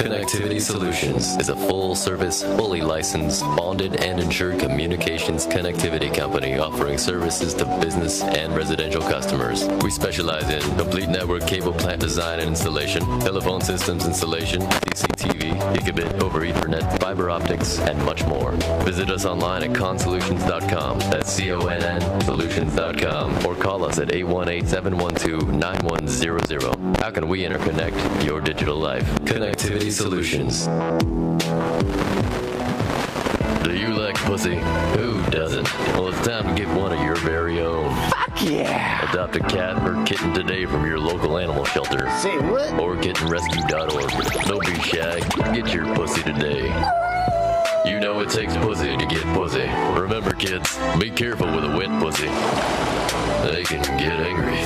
Connectivity Solutions is a full-service, fully licensed, bonded, and insured communications connectivity company offering services to business and residential customers. We specialize in complete network cable plant design and installation, telephone systems installation, CCTV, gigabit over Ethernet, fiber optics, and much more. Visit us online at consolutions.com. That's CONN solutions.com, or call us at 818-712-9100. How can we interconnect your digital life? Connectivity Solutions. Do you like pussy? Who doesn't? Well, it's time to get one of your very own. Fuck yeah! Adopt a cat or kitten today from your local animal shelter. Say what? Or kittenrescue.org. Don't be shy. Get your pussy today. You know it takes pussy to get pussy. Remember, kids, be careful with a wet pussy. They can get angry.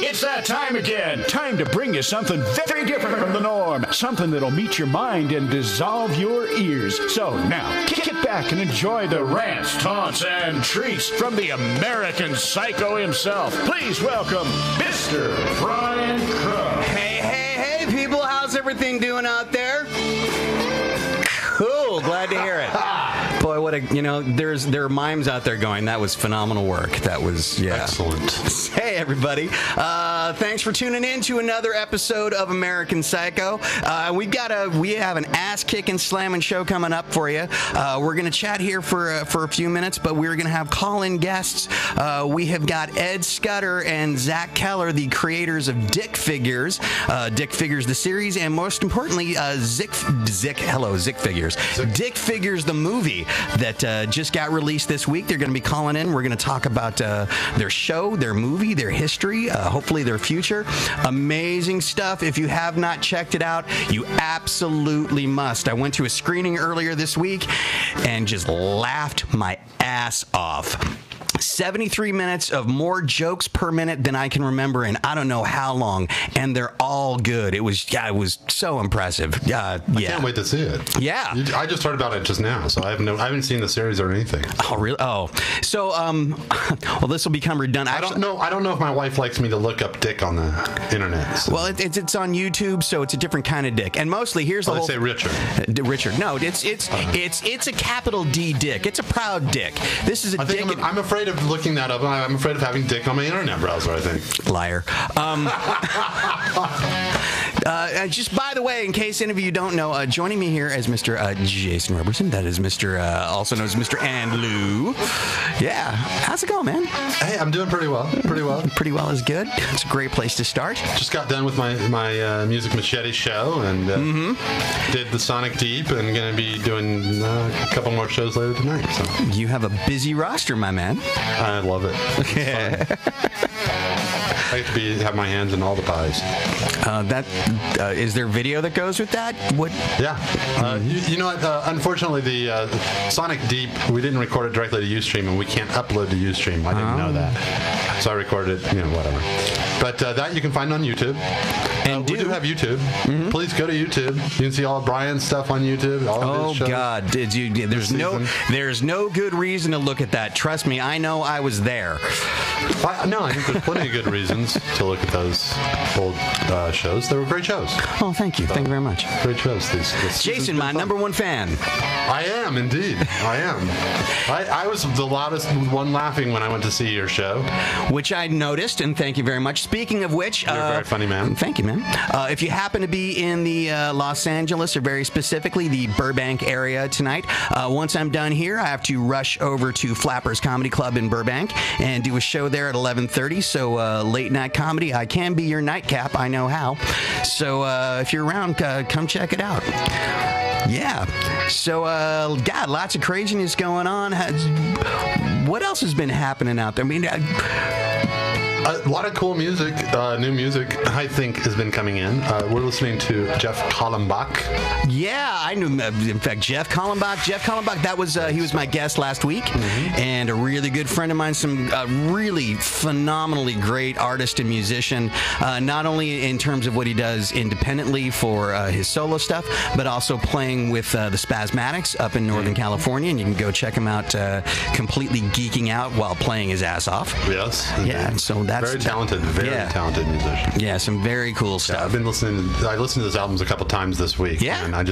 It's that time again. Time to bring you something very different from the norm. Something that'll meet your mind and dissolve your ears. So now, kick it back and enjoy the rants, taunts, and treats from the American Psycho himself. Please welcome Mr. Brian Crow. Hey, people. How's everything doing out there? Cool. Glad to hear it. Boy, what a, there are mimes out there going, that was phenomenal work. That was, yeah. Excellent. Hey, everybody. Thanks for tuning in to another episode of American Psycho. We have an ass-kicking, slamming show coming up for you. We're going to chat here for a few minutes, but we're going to have call-in guests. We have got Ed Scudder and Zach Keller, the creators of Dick Figures. Dick Figures, the series, and most importantly, Zick Figures. Dick Figures, the movie that just got released this week. They're going to be calling in. We're going to talk about their show, their movie, their history, hopefully their future. Amazing stuff. If you have not checked it out, you absolutely must. I went to a screening earlier this week and just laughed my ass off. 73 minutes of more jokes per minute than I can remember in I don't know how long, and they're all good. It was so impressive. I can't wait to see it. Yeah, I just heard about it just now, so I haven't seen the series or anything. Oh, really? Oh, so well, this will become redundant. I don't know if my wife likes me to look up dick on the internet. So. Well, it's on YouTube, so it's a different kind of dick. And mostly, here's the whole. They say Richard. Richard. No, it's a capital D dick. It's a proud dick. This is a dick. I'm afraid of looking that up. I'm afraid of having dick on my internet browser, I think. Liar. Just by the way, in case any of you don't know, joining me here is Mr. Jason Robertson. That is Mr. Also known as Mr. Andrew. Yeah. How's it going, man? Hey, I'm doing pretty well. Pretty well. Pretty well is good. It's a great place to start. Just got done with my Music Machete show and did the Sonic Deep, and going to be doing a couple more shows later tonight. So. You have a busy roster, my man. I love it. I get to have my hands in all the pies. Is there video that goes with that? What? Yeah. You know what? Unfortunately, the Sonic Deep, we didn't record it directly to Ustream, and we can't upload to Ustream. I didn't know that. So I recorded it, whatever. But that you can find on YouTube. And we do have YouTube. Please go to YouTube. You can see all Brian's stuff on YouTube. All of his shows. God! There's no good reason to look at that. Trust me, I know I was there. I think there's plenty of good reasons to look at those old shows. They were great shows. Oh, thank you. Thank you very much. Great shows. This Jason, my number one fan. I am, indeed. I am. I was the loudest one laughing when I went to see your show. Which I noticed, and thank you very much. Speaking of which... You're a very funny man. Thank you, man. If you happen to be in the Los Angeles, or very specifically the Burbank area tonight, once I'm done here, I have to rush over to Flappers Comedy Club in Burbank and do a show there at 11:30. So late night comedy, I can be your nightcap. I know how. So if you're around, come check it out. Yeah. So, God, lots of craziness going on. What else has been happening out there? I mean, a lot of cool music, new music, I think, has been coming in. We're listening to Jeff Kallenbach. Yeah, I knew, in fact, Jeff Kallenbach. That was, he was my guest last week, and a really good friend of mine, some really phenomenally great artist and musician, not only in terms of what he does independently for his solo stuff, but also playing with the Spasmatics up in Northern California, and you can go check him out completely geeking out while playing his ass off. Yes. Yeah, so that's very talented, very talented musician. Yeah, some very cool stuff. Yeah, I've been listening. I listened to his albums a couple times this week. Yeah, and I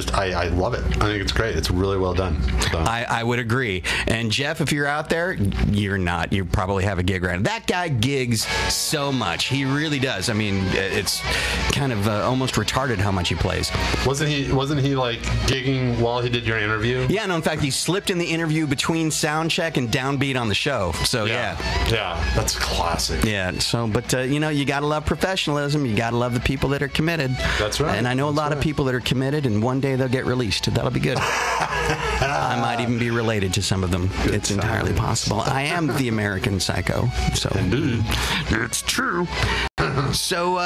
love it. I think it's great. It's really well done. So. I would agree. And Jeff, if you're out there, you're not. You probably have a gig right now. That guy gigs so much. He really does. I mean, it's kind of almost retarded how much he plays. Wasn't he like gigging while he did your interview? Yeah, no, in fact, he slipped in the interview between sound check and downbeat on the show. So, yeah, that's classic. Yeah, so, but, you got to love professionalism. You got to love the people that are committed. That's right. And I know a lot of people that are committed, and one day they'll get released. That'll be good. I might even be related to some of them. It's entirely possible. I am the American Psycho. So indeed. It's true. So,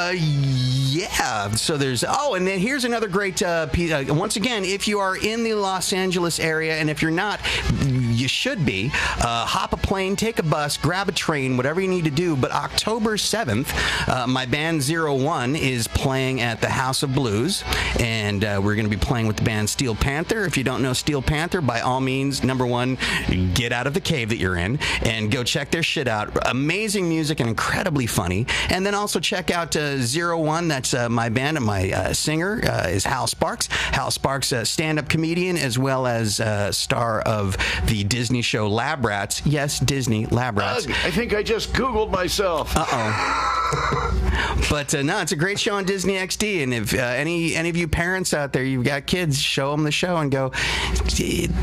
so there's, and then here's another great piece. Once again, if you are in the Los Angeles area, and if you're not, you should be, hop a plane, take a bus, grab a train, whatever you need to do. But October 7th, my band 01 is playing at the House of Blues, and we're going to be playing with the band Steel Panther. If you don't know Steel Panther, by all means, number one, get out of the cave that you're in and go check their shit out. Amazing music and incredibly funny. And then also check out 01. That's my band, and my singer is Hal Sparks. Hal Sparks, stand-up comedian, as well as star of the Disney show Lab Rats. Yes, Disney, Lab Rats. I think I just Googled myself. But no, it's a great show on Disney XD, and if any of you parents out there, you've got kids, show them the show and go,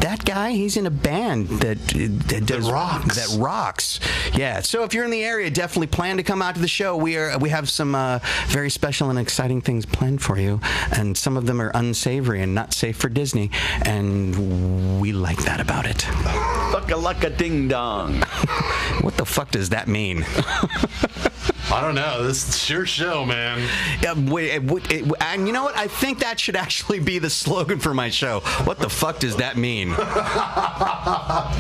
that guy, he's in a band that rocks. Yeah. So if you're in the area, definitely plan to come out to the show. We have some very special and exciting things planned for you, and some of them are unsavory and not safe for Disney, and we like that about it. Fucka ding dong. What the fuck does that mean? I don't know. This is your show, man. And you know what? I think that should actually be the slogan for my show. What the fuck does that mean?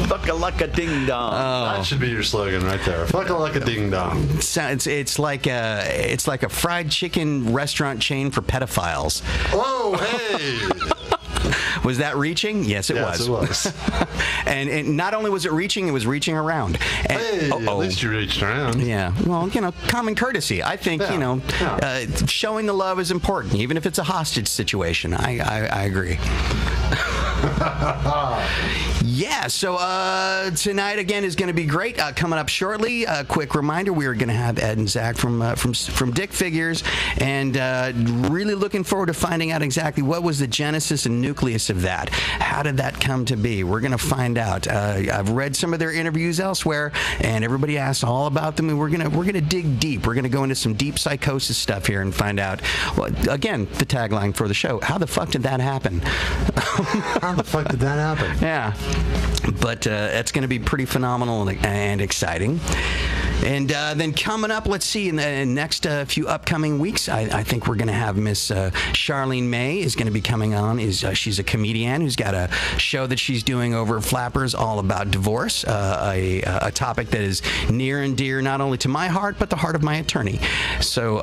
Fucka ding dong. That should be your slogan right there. Fucka ding dong. It's like a fried chicken restaurant chain for pedophiles. Whoa, hey. Was that reaching? Yes, it was. Yes, it was. and not only was it reaching, it was reaching around. And, hey, at least you reached around. Yeah. Well, common courtesy. I think, showing the love is important, even if it's a hostage situation. I agree. Yeah, so tonight again is going to be great. Coming up shortly, a quick reminder: we are going to have Ed and Zach from Dick Figures, and really looking forward to finding out exactly what was the genesis and nucleus of that. How did that come to be? We're going to find out. I've read some of their interviews elsewhere, and everybody asks all about them. And we're gonna dig deep. We're going to go into some deep psychosis stuff here and find out. Well, again, the tagline for the show: how the fuck did that happen? How the fuck did that happen? Yeah. But it's going to be pretty phenomenal and exciting. And then coming up, let's see, in the next few upcoming weeks, I think we're going to have Miss Charlene May is going to be coming on. She's a comedian who's got a show that she's doing over at Flappers all about divorce, a topic that is near and dear not only to my heart, but the heart of my attorney. So,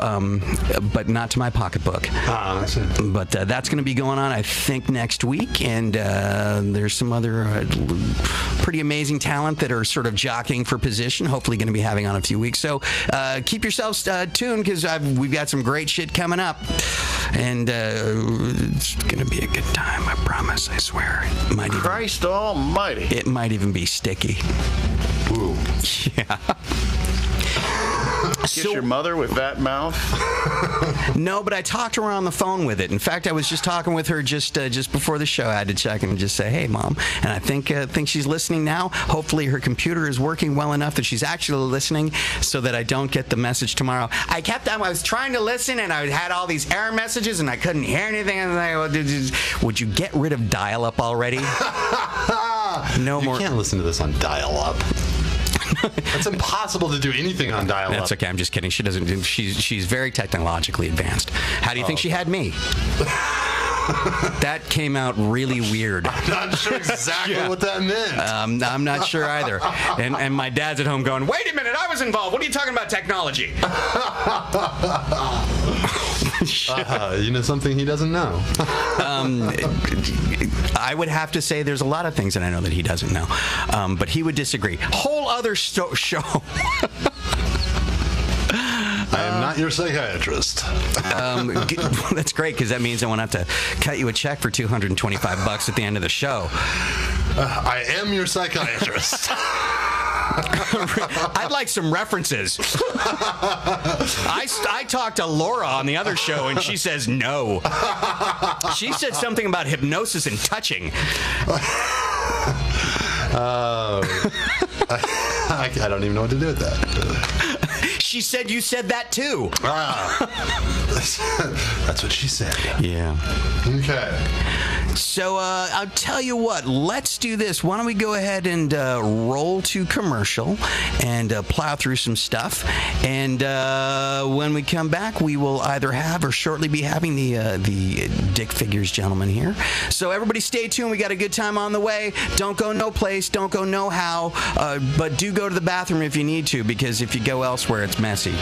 but not to my pocketbook. That's it. But that's going to be going on, I think, next week. And there's some other pretty amazing talent that are sort of jockeying for position, hopefully going to be having on a few weeks. So keep yourselves tuned, because we've got some great shit coming up, and it's gonna be a good time. I promise. I swear. Christ almighty. It might even be sticky. Ooh. Yeah. Kiss your mother with that mouth? No, but I talked to her on the phone with it. In fact, I was just talking with her just before the show. I had to check and just say, "Hey, Mom," and I think she's listening now. Hopefully, her computer is working well enough that she's actually listening, so that I don't get the message tomorrow. I was trying to listen, and I had all these error messages, and I couldn't hear anything. And I was like, would you get rid of dial-up already? No more. You can't listen to this on dial-up. It's impossible to do anything on dial-up. That's okay. I'm just kidding. She doesn't. She's very technologically advanced. How do you think she had me? That came out really weird. I'm not sure exactly what that meant. I'm not sure either. And my dad's at home going, "Wait a minute, I was involved. What are you talking about technology?" You know something he doesn't know. I would have to say there's a lot of things that I know that he doesn't know. But he would disagree. Whole other show. not your psychiatrist. That's great, because that means I won't have to cut you a check for $225 at the end of the show. I am your psychiatrist. I'd like some references. I talked to Laura on the other show, and she says no. She said something about hypnosis and touching. I don't even know what to do with that. She said you said that too. That's what she said. Yeah. Okay. So I'll tell you what, let's do this. Why don't we go ahead and roll to commercial and plow through some stuff. And when we come back, we will either have or shortly be having the Dick Figures gentleman here. So everybody stay tuned. We got a good time on the way. Don't go no place. Don't go no how. But do go to the bathroom if you need to, because if you go elsewhere, it's messy.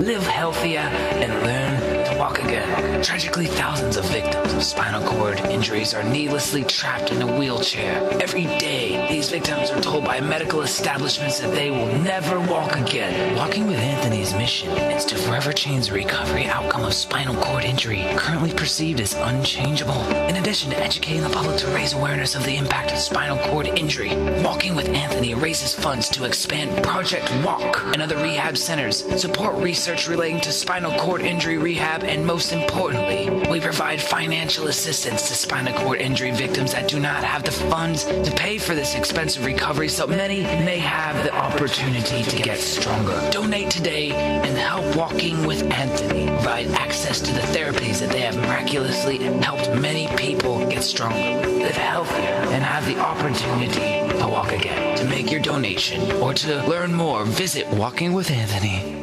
Live healthier and learn to walk again. Tragically, thousands of victims of spinal cord injuries are needlessly trapped in a wheelchair. Every day, these victims are told by medical establishments that they will never walk again. Walking with Anthony's mission is to forever change the recovery outcome of spinal cord injury, currently perceived as unchangeable. In addition to educating the public to raise awareness of the impact of spinal cord injury, Walking with Anthony raises funds to expand Project Walk and other rehab centers, support research relating to spinal cord injury rehab, and most importantly, we provide financial assistance to spinal cord injury victims that do not have the funds to pay for this expensive recovery, so many may have the opportunity to get stronger. Donate today and help Walking with Anthony provide access to the therapies that they have miraculously helped many people get stronger, live healthier, and have the opportunity to walk again. To make your donation or to learn more, visit Walking with Anthony.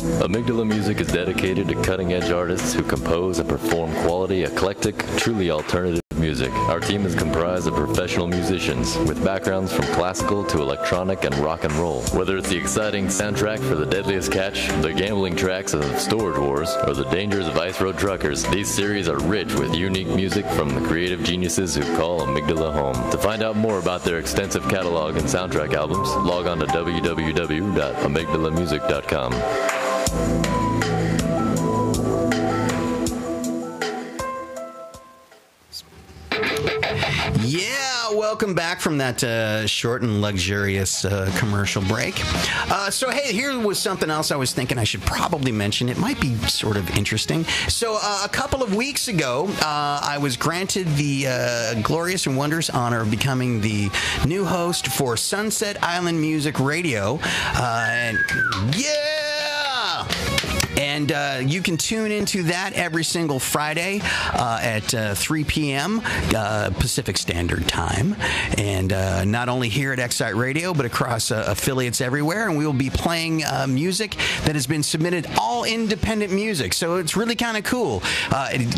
Amygdala Music is dedicated to cutting-edge artists who compose and perform quality, eclectic, truly alternative music. Our team is comprised of professional musicians with backgrounds from classical to electronic and rock and roll. Whether it's the exciting soundtrack for The Deadliest Catch, the gambling tracks of Storage Wars, or the dangers of Ice Road Truckers, these series are rich with unique music from the creative geniuses who call Amygdala home. To find out more about their extensive catalog and soundtrack albums, log on to www.amygdalamusic.com. Yeah, welcome back from that short and luxurious commercial break. So, hey, here was something else I was thinking I should probably mention. It might be sort of interesting. So, a couple of weeks ago, I was granted the glorious and wondrous honor of becoming the new host for Sunset Island Music Radio. And you can tune into that every single Friday at 3 p.m. Pacific Standard Time. And not only here at Excite Radio, but across affiliates everywhere. And we will be playing music that has been submitted, all independent music. So it's really kind of cool.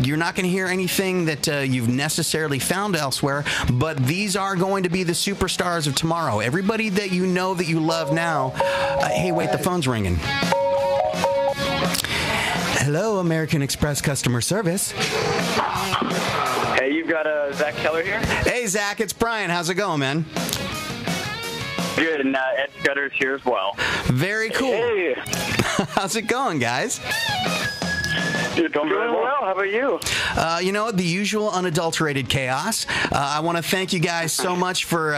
You're not going to hear anything that you've necessarily found elsewhere, but these are going to be the superstars of tomorrow. Everybody that you know that you love now. Hey, wait, the phone's ringing. Hello, American Express customer service. Hey, you've got Zach Keller here. Hey, Zach, it's Brian. How's it going, man? Good, and Ed Scudder's here as well. Very cool. Hey. How's it going, guys? You're doing well. How about you? The usual unadulterated chaos. I want to thank you guys so much for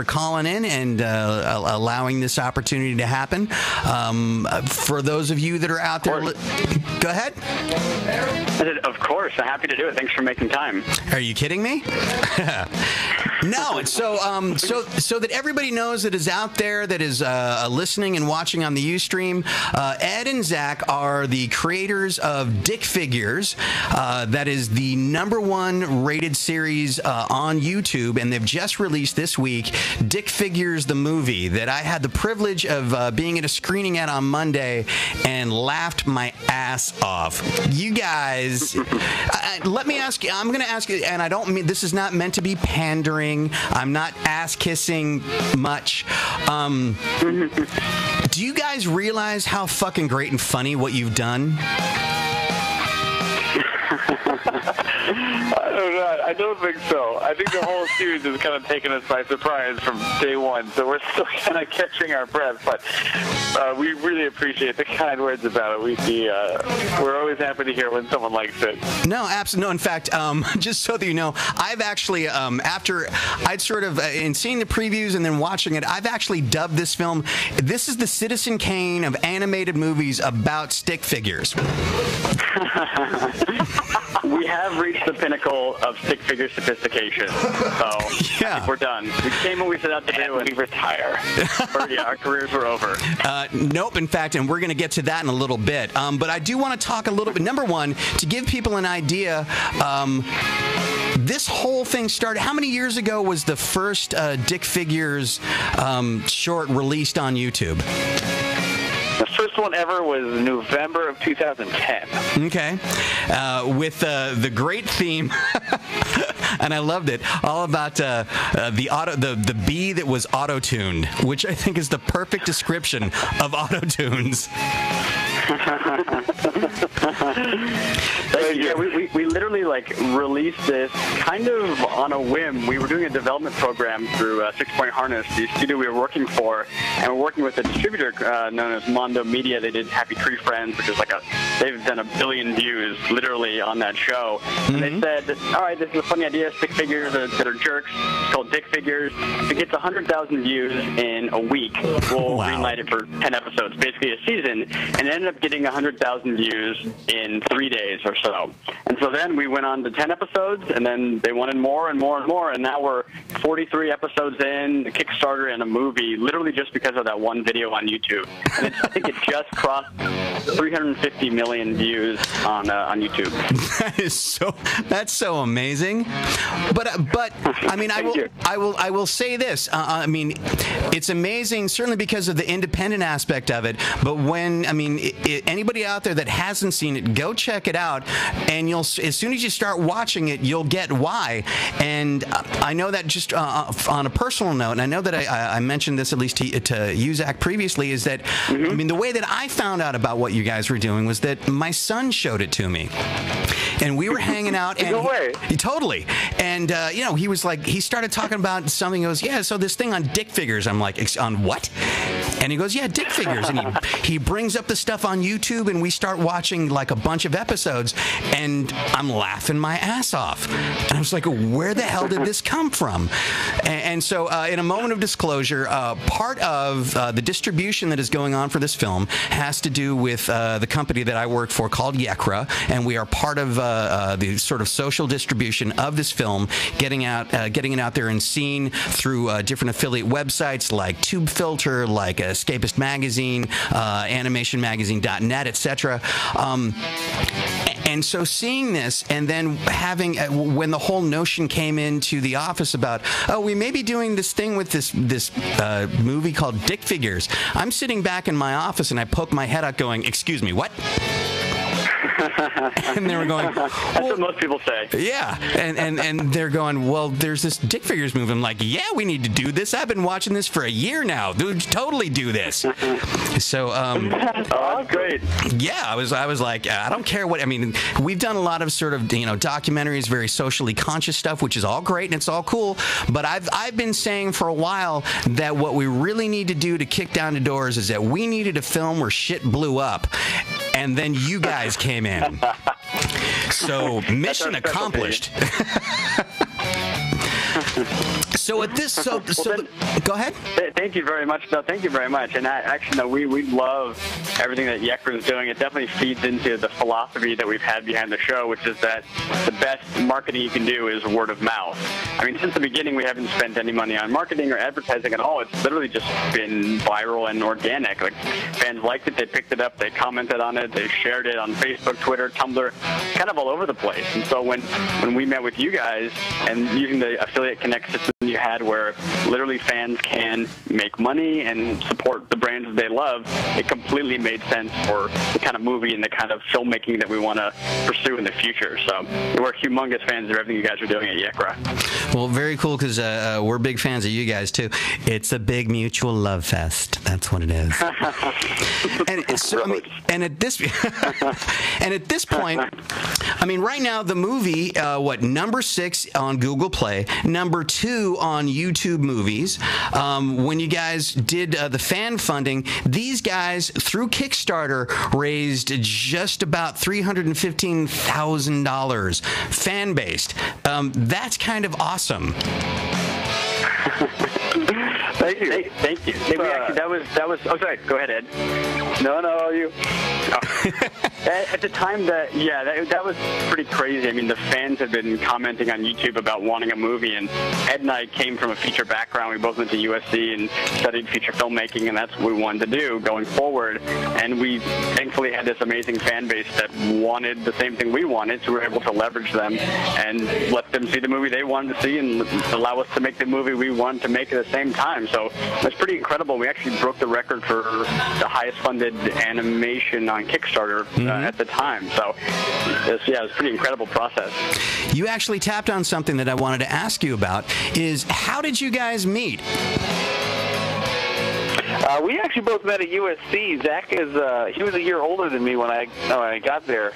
calling in and allowing this opportunity to happen. For those of you that are out there, go ahead. I said, of course. I'm happy to do it. Thanks for making time. Are you kidding me? No. So that everybody knows that is out there, that is listening and watching on the Ustream, Ed and Zach are the creators of Dick Figures. That is the #1 rated series on YouTube, and they've just released this week Dick Figures the movie that I had the privilege of being at a screening at on Monday and laughed my ass off. You guys, let me ask you, I'm going to ask you, and I don't mean, this is not meant to be pandering. I'm not ass-kissing much. Do you guys realize how fucking great and funny what you've done? I don't think so. I think the whole series has kind of taken us by surprise from day one, so we're still kind of catching our breath, but we really appreciate the kind words about it. We're always happy to hear when someone likes it. No, absolutely. No, in fact, just so that you know, I've actually, after I'd sort of, in seeing the previews and then watching it, I've actually dubbed this film, this is the Citizen Kane of animated movies about stick figures. We have reached the pinnacle of stick figure sophistication, so I think we're done. We came when we set out to do, and we retire. Our careers are over. Nope, in fact, and we're going to get to that in a little bit. But I do want to talk a little bit. Number one, to give people an idea, this whole thing started, how many years ago was the first Dick Figures short released on YouTube? The first one ever was November of 2010. Okay. With the great theme, and I loved it, all about the bee that was auto-tuned, which I think is the perfect description of auto-tunes. Yeah, we literally released this kind of on a whim. We were doing a development program through 6 Point Harness, the studio we were working for, and we're working with a distributor known as Mondo Media. They did Happy Tree Friends, which is they've done 1 billion views literally on that show. Mm-hmm. And they said, all right, this is a funny idea, stick figures that are jerks. It's called Dick Figures. If it gets 100,000 views in a week, we'll greenlight it for 10 episodes, basically a season, and it ended up getting 100,000 views in 3 days or so. And so then we went on to 10 episodes, and then they wanted more and more and more, and now we're 43 episodes in, a Kickstarter and a movie, literally just because of that one video on YouTube. And I think it just crossed 350 million views on YouTube. That's so amazing. But I mean, I will say this. I mean, it's amazing certainly because of the independent aspect of it. But when anybody out there that hasn't seen it, go check it out, and you'll, as soon as you start watching it, you'll get why. And I know that just on a personal note, and I know that I mentioned this at least to you, Zach, previously, is that I mean, the way that I found out about what you guys were doing was that my son showed it to me, and we were hanging out. And no way. Totally. And he was like, he started talking about something. He goes, yeah, so this thing on Dick Figures. I'm like, on what? And he goes, yeah, Dick Figures. And he brings up the stuff on YouTube, and we start watching a bunch of episodes, and I'm laughing my ass off. And I was like, where the hell did this come from? And so in a moment of disclosure, part of the distribution that is going on for this film has to do with the company that I work for called Yekra, and we are part of the sort of social distribution of this film, getting it out there and seen through different affiliate websites like Tube Filter, like Escapist Magazine, AnimationMagazine.net, etc. And so seeing this, and then having, when the whole notion came into the office about, we may be doing this thing with this movie called Dick Figures, I'm sitting back in my office and I poke my head out going, excuse me, what? And they were going, that's what most people say. Yeah. And they're going, well, there's this Dick Figures movie. I'm like, yeah, we need to do this. I've been watching this for a year now. Dude, totally do this. So, oh, great. Yeah, I was like, I don't care what, I mean, we've done a lot of sort of, documentaries, very socially conscious stuff, which is all great and it's all cool. But I've been saying for a while that what we really need to do to kick down the doors is that we needed a film where shit blew up. and then you guys came in. So mission accomplished. So at this, go ahead. Thank you very much. No, thank you very much. And we love everything that Yekra is doing. It definitely feeds into the philosophy that we've had behind the show, which is that the best marketing you can do is word of mouth. I mean, since the beginning, we haven't spent any money on marketing or advertising at all. It's literally just been viral and organic. Like, fans liked it, they picked it up, they commented on it, they shared it on Facebook, Twitter, Tumblr, kind of all over the place. And so when we met with you guys and using the Affiliate Connect system you had, where literally fans can make money and support the brands they love, it completely made sense for the kind of movie and the kind of filmmaking that we want to pursue in the future. So we're humongous fans of everything you guys are doing at Yekra. Well, very cool, because we're big fans of you guys too. It's a big mutual love fest. That's what it is. And so, and at this point, I mean, right now the movie, number 6 on Google Play, number 2 on YouTube Movies. When you guys did the fan funding, these guys through Kickstarter raised just about $315,000 fan-based. That's kind of awesome. Thank you. Thank you. That was. Oh, sorry. Go ahead, Ed. No, you. Oh. At the time, that was pretty crazy. I mean, the fans had been commenting on YouTube about wanting a movie, and Ed and I came from a feature background. We both went to USC and studied feature filmmaking, and that's what we wanted to do going forward. And we thankfully had this amazing fan base that wanted the same thing we wanted, so we were able to leverage them and let them see the movie they wanted to see and allow us to make the movie we wanted to make at the same time. So it's pretty incredible. We actually broke the record for the highest funded animation on Kickstarter at the time. So it was a pretty incredible process. You actually tapped on something that I wanted to ask you about, is how did you guys meet? We actually both met at USC. Zach he was a year older than me when I got there,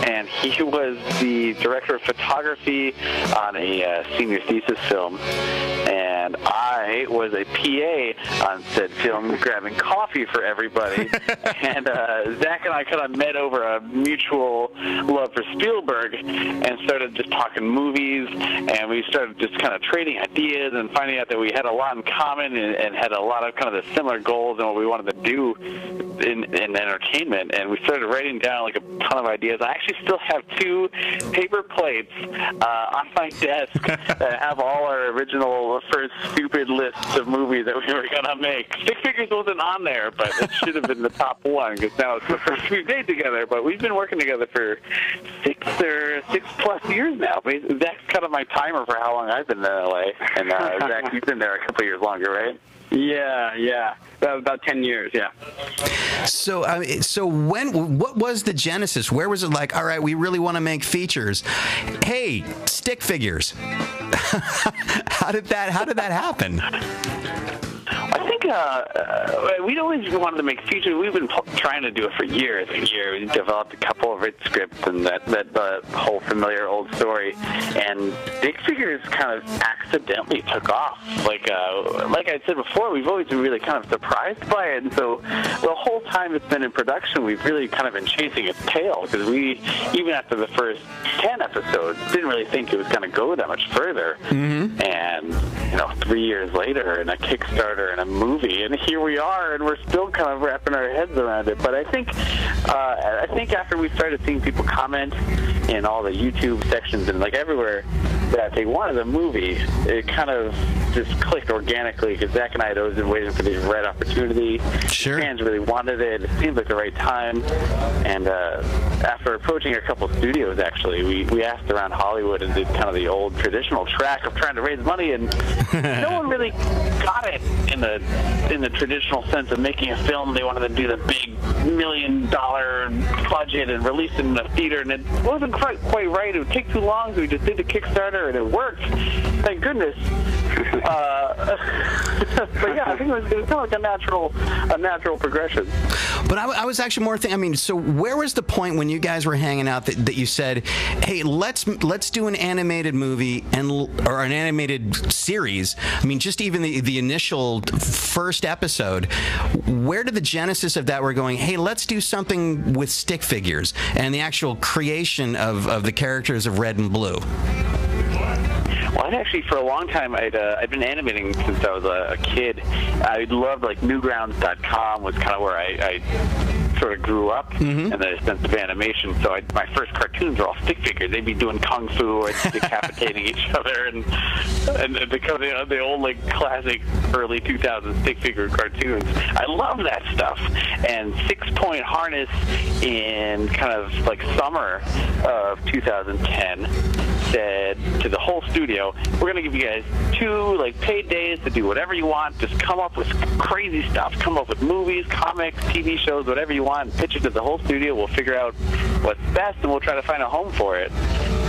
and he was the director of photography on a senior thesis film, and I was a PA on said film, grabbing coffee for everybody. And Zach and I kind of met over a mutual love for Spielberg and started just talking movies, and we started just kind of trading ideas and finding out that we had a lot in common and had a lot of kind of the similar goals and what we wanted to do in entertainment. And we started writing down like a ton of ideas. I actually still have 2 paper plates on my desk that have all our original first stupid lists of movies that we were going to make. Stick Figures wasn't on there, but it should have been the top one, because now it's the first we've made together. But we've been working together for 6+ years now. Zach's kind of my timer for how long I've been in LA. And Zach, you've been there a couple years longer, right? Yeah. About 10 years, yeah. So what was the genesis? Where was it like, all right, we really want to make features? Hey, Stick Figures. How did that happen? I think we'd always wanted to make features. We've been trying to do it for years and years. We developed a couple of written scripts and that whole familiar old story. And Stick Figures kind of accidentally took off. Like I said before, we've always been really kind of surprised by it. And so the whole time it's been in production, we've really kind of been chasing its tail, because we, even after the first 10 episodes, didn't really think it was going to go that much further. Mm-hmm. And 3 years later, and a Kickstarter and a movie, and here we are, and we're still kind of wrapping our heads around it. But I think after we started seeing people comment in all the YouTube sections and like everywhere that they wanted a movie, it kind of just clicked organically, because Zach and I had always been waiting for the right opportunity. Sure. Fans really wanted it. It seemed like the right time. And after approaching a couple studios, actually, we asked around Hollywood and did kind of the old traditional track of trying to raise money, and no one really got it in the traditional sense of making a film. They wanted to do the big $1 million budget and release it in a theater, and it wasn't quite right. It would take too long, so we just did the Kickstarter, and it worked. Thank goodness. But yeah, I think it was kind of like a natural progression. But I was actually more thinking. I mean, so where was the point when you guys were hanging out that you said, "Hey, let's do an animated movie or an animated series"? I mean, just even the initial first episode. Where did the genesis of that? We're going, "Hey, let's do something with stick figures," and the actual creation of the characters of Red and Blue. Well, I'd actually, for a long time, I'd been animating since I was a kid. I loved, like, Newgrounds.com was kind of where I sort of grew up in the sense of animation. So my first cartoons were all stick figures. They'd be doing kung fu or decapitating each other and become the old, like, classic early 2000s stick figure cartoons. I love that stuff. And 6 Point Harness in kind of like summer of 2010 said to the whole studio, "We're going to give you guys 2 like paid days to do whatever you want. Just come up with crazy stuff. Come up with movies, comics, TV shows, whatever you want, and pitch it to the whole studio. We'll figure out what's best, and we'll try to find a home for it."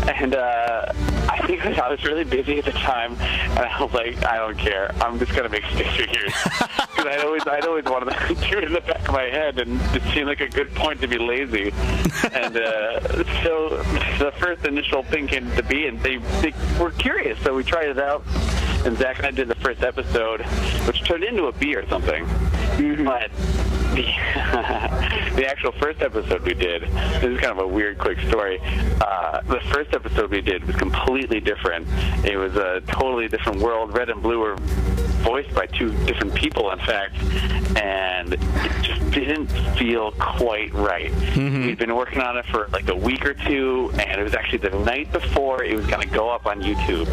And I think I was really busy at the time, and I was like, "I don't care. I'm just going to make stick figures." Because I'd always wanted to do it in the back of my head, and it seemed like a good point to be lazy. And so the first initial thing came to be, and they were curious, so we tried it out. And Zach and I did the first episode, which turned into a bee or something. But the actual first episode we did, this is kind of a weird, quick story. The first episode we did was completely different. It was a totally different world. Red and Blue were voiced by 2 different people, in fact, and it just didn't feel quite right. We'd been working on it for like a week or 2, and it was actually the night before it was going to go up on YouTube,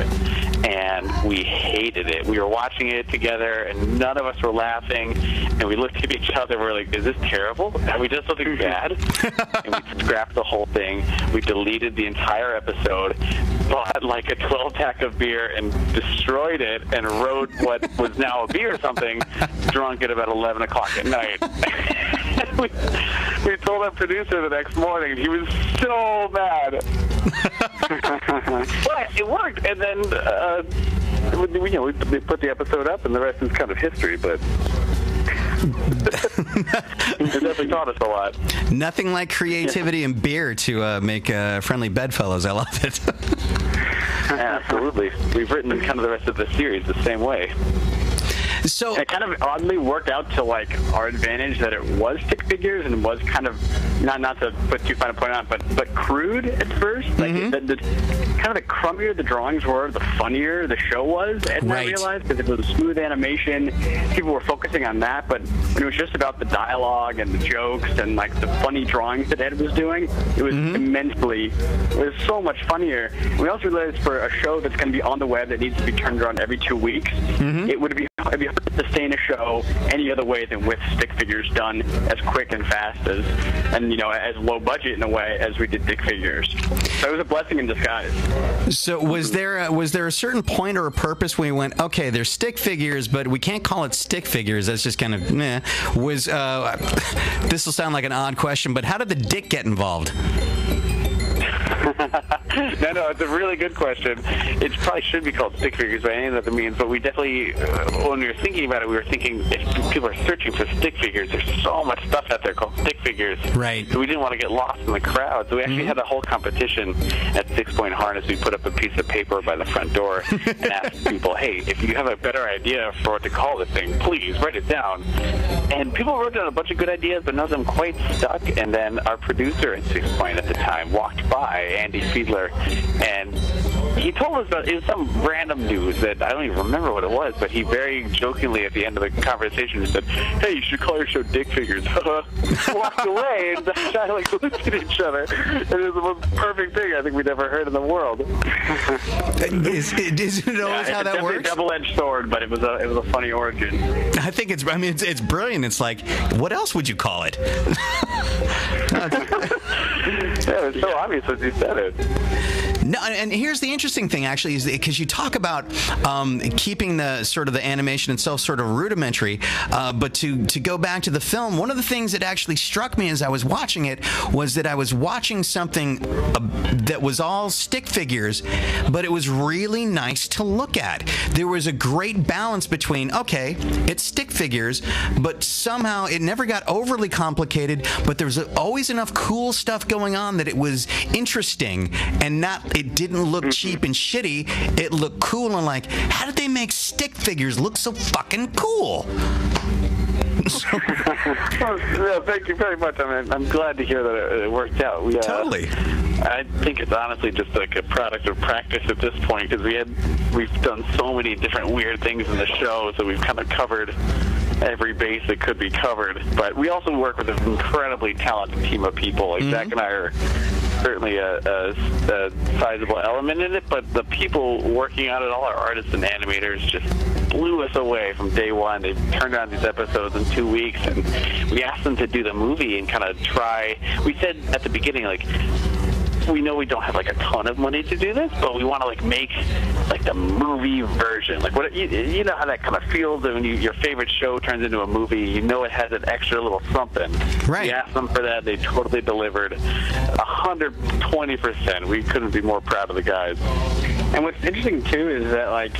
and we hated it. We were watching it together, and none of us were laughing, and we looked at each other and we were like, "Is this terrible? Have we done something bad?" And we scrapped the whole thing. We deleted the entire episode, bought like a 12-pack of beer and destroyed it, and wrote what was now a beer or something, drunk at about 11 o'clock at night. we told our producer the next morning, and he was so mad. But it worked, and then we put the episode up, and the rest is kind of history, but it definitely taught us a lot. Nothing like creativity and beer to make friendly bedfellows. I love it. Absolutely. We've written kind of the rest of the series the same way. So and it kind of oddly worked out to like our advantage that it was stick figures and was kind of not to put too fine a point on it, but crude at first. Like the kind of the crummier the drawings were, the funnier the show was. And I realized because it was smooth animation, people were focusing on that. But when it was just about the dialogue and the jokes and like the funny drawings that Ed was doing, it was it was so much funnier. We also realized for a show that's going to be on the web that needs to be turned around every 2 weeks, it'd be hard to sustain a show any other way than with stick figures done as quick and fast as low budget in a way as we did stick figures. So it was a blessing in disguise. So was there a certain point or a purpose when we went, okay, there's stick figures, but we can't call it stick figures. That's just kind of meh. This will sound like an odd question, but how did the dick get involved? No, it's a really good question. It probably should be called stick figures by any other means, but we definitely, when we were thinking about it, we were thinking if people are searching for stick figures, there's so much stuff out there called stick figures. Right. So we didn't want to get lost in the crowd. So we actually had a whole competition at 6 Point Harness. We put up a piece of paper by the front door and asked people, hey, if you have a better idea for what to call this thing, please write it down. And people wrote down a bunch of good ideas, but none of them quite stuck. And then our producer at 6 Point at the time walked by, Andy Fiedler, and he told us about it was some random news that I don't even remember what it was, but he very jokingly at the end of the conversation said, hey, you should call your show Dick Figures. Walked away and I looked at each other. It was the most perfect thing I think we'd ever heard in the world. Isn't it always how that works? It's a double-edged sword, but it was a funny origin. I think it's brilliant. It's like, what else would you call it? Yeah, it was so obvious as you said it. No, and here's the interesting thing, actually, is because you talk about keeping the sort of the animation itself sort of rudimentary, but to go back to the film, one of the things that actually struck me as I was watching it was that I was watching something that was all stick figures, but it was really nice to look at. There was a great balance between, okay, it's stick figures, but somehow it never got overly complicated, but there was always enough cool stuff going on that it was interesting and it didn't look cheap and shitty. It looked cool and like, how did they make stick figures look so fucking cool? Well, thank you very much. I'm glad to hear that it worked out. Totally. I think it's honestly just like a product of practice at this point, because we've done so many different weird things in the show, so we've kind of covered every base that could be covered. But we also work with an incredibly talented team of people. Like Zach and I are certainly a sizable element in it, but the people working on it, all our artists and animators, just blew us away from day one. They turned on these episodes in 2 weeks, and we asked them to do the movie and kind of try. We said at the beginning, like, we know we don't have like a ton of money to do this, but we want to like make like the movie version. Like, what you know how that kind of feels when your favorite show turns into a movie. You know it has an extra little something. Right. We asked them for that. They totally delivered 120%. We couldn't be more proud of the guys. And what's interesting too is that, like,